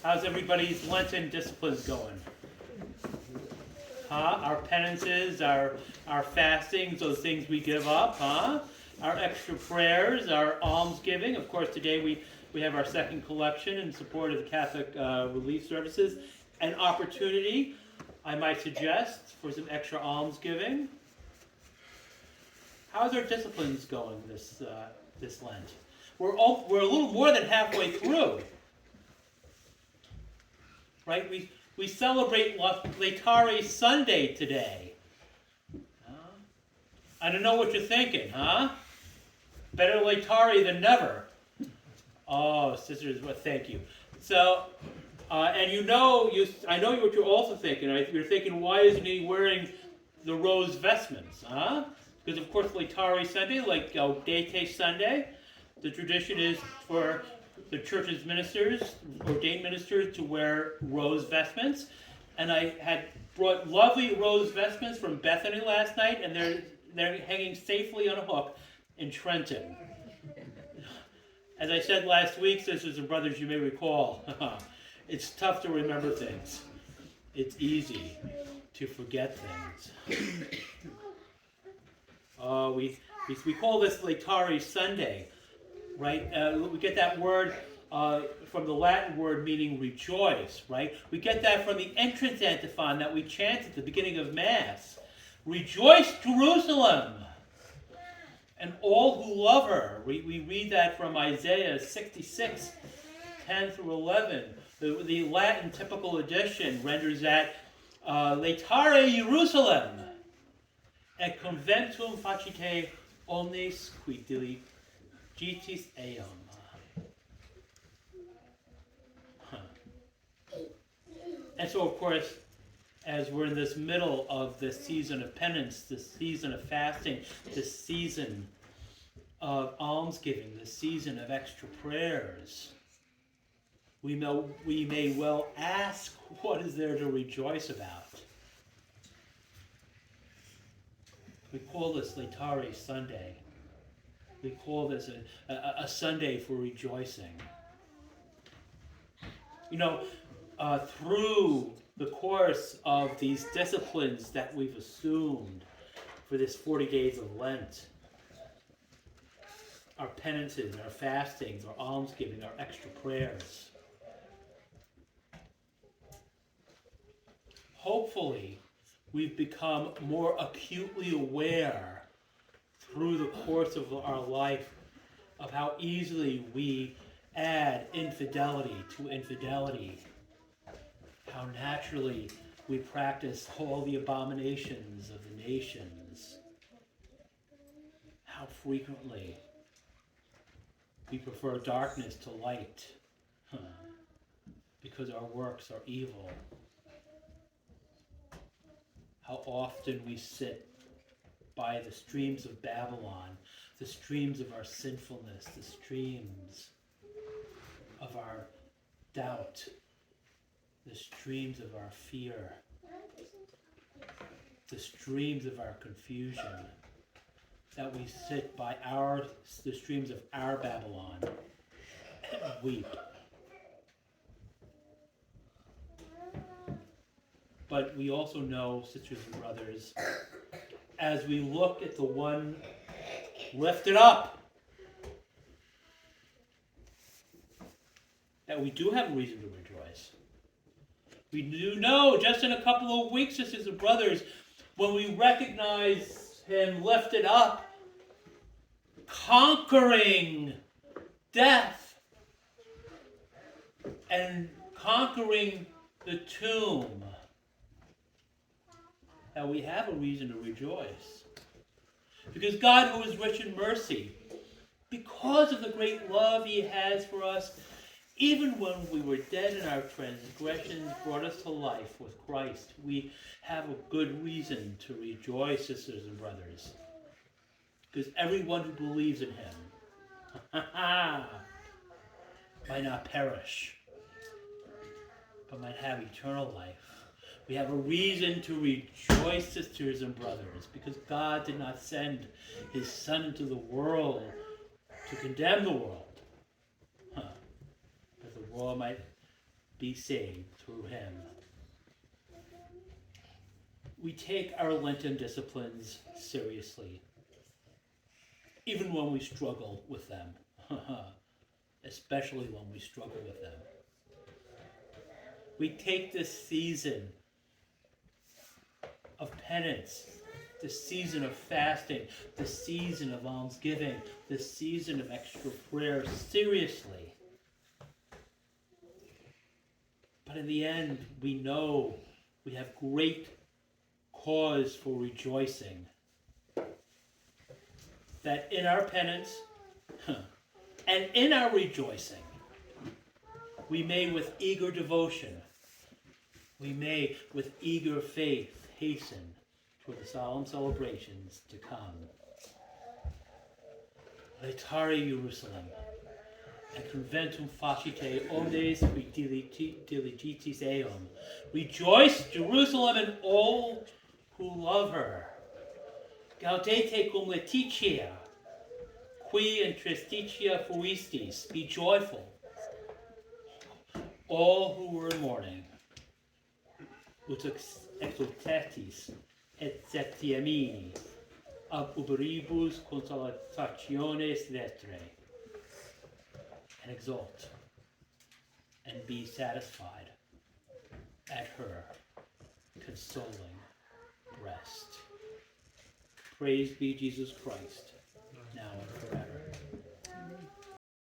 How's everybody's Lenten disciplines going? Huh? Our penances, our fastings, those things we give up, huh? Our extra prayers, our almsgiving. Of course, today we have our second collection in support of the Catholic Relief Services. An opportunity, I might suggest, for some extra almsgiving. How's our disciplines going this Lent? We're a little more than halfway through, right? We celebrate Laetare Sunday today. I don't know what you're thinking, huh? Better Laetare than never. Oh, sisters, well, thank you. So, and I know what you're also thinking. Right? You're thinking, why isn't he wearing the rose vestments, huh? Because of course, Laetare Sunday, like Gaudete Sunday, the tradition is for the church's ministers, ordained ministers, to wear rose vestments. And I had brought lovely rose vestments from Bethany last night, and they're hanging safely on a hook in Trenton. As I said last week, sisters and brothers, you may recall, it's tough to remember things. It's easy to forget things. We call this Laetare Sunday, right? We get that word from the Latin word meaning rejoice, right? We get that from the entrance antiphon that we chant at the beginning of Mass. Rejoice, Jerusalem, and all who love her. We read that from Isaiah 66, 10 through 11. The Latin typical edition renders that Laetare Jerusalem, et conventum facite omnes qui diligitis eam. And so, of course, as we're in this middle of the season of penance, the season of fasting, the season of almsgiving, the season of extra prayers, we may well ask, what is there to rejoice about? We call this Laetare Sunday. We call this a Sunday for rejoicing. You know, through the course of these disciplines that we've assumed for this 40 days of Lent, our penances, our fastings, our almsgiving, our extra prayers, hopefully we've become more acutely aware through the course of our life of how easily we add infidelity to infidelity, how naturally we practice all the abominations of the nations, how frequently we prefer darkness to light because our works are evil, how often we sit by the streams of Babylon, the streams of our sinfulness, the streams of our doubt, the streams of our fear, the streams of our confusion, that we sit by the streams of our Babylon and weep. But we also know, sisters and brothers, as we look at the one lifted up, that we do have a reason to rejoice. We do know just in a couple of weeks, sisters and brothers, when we recognize him lifted up, conquering death and conquering the tomb, that we have a reason to rejoice. Because God, who is rich in mercy, because of the great love he has for us, even when we were dead in our transgressions, brought us to life with Christ. We have a good reason to rejoice, sisters and brothers. Because everyone who believes in him might not perish, but might have eternal life. We have a reason to rejoice, sisters and brothers, because God did not send his Son into the world to condemn the world, but the world might be saved through him. We take our Lenten disciplines seriously, even when we struggle with them, especially when we struggle with them. We take this season of penance, the season of fasting, the season of almsgiving, the season of extra prayer seriously. But in the end, we know we have great cause for rejoicing. That in our penance and in our rejoicing, we may with eager devotion, we may with eager faith hasten toward the solemn celebrations to come. Laetare Jerusalem, et conventum facite omnes qui diligitis eum. Rejoice, Jerusalem, and all who love her. Gaudete cum Laetitia, qui in tristitia fuistis. Be joyful, all who were in mourning. Ut exultatis et septiemini ab uberibus consolatationes vetre. And exult and be satisfied at her consoling breast. Praise be Jesus Christ, now and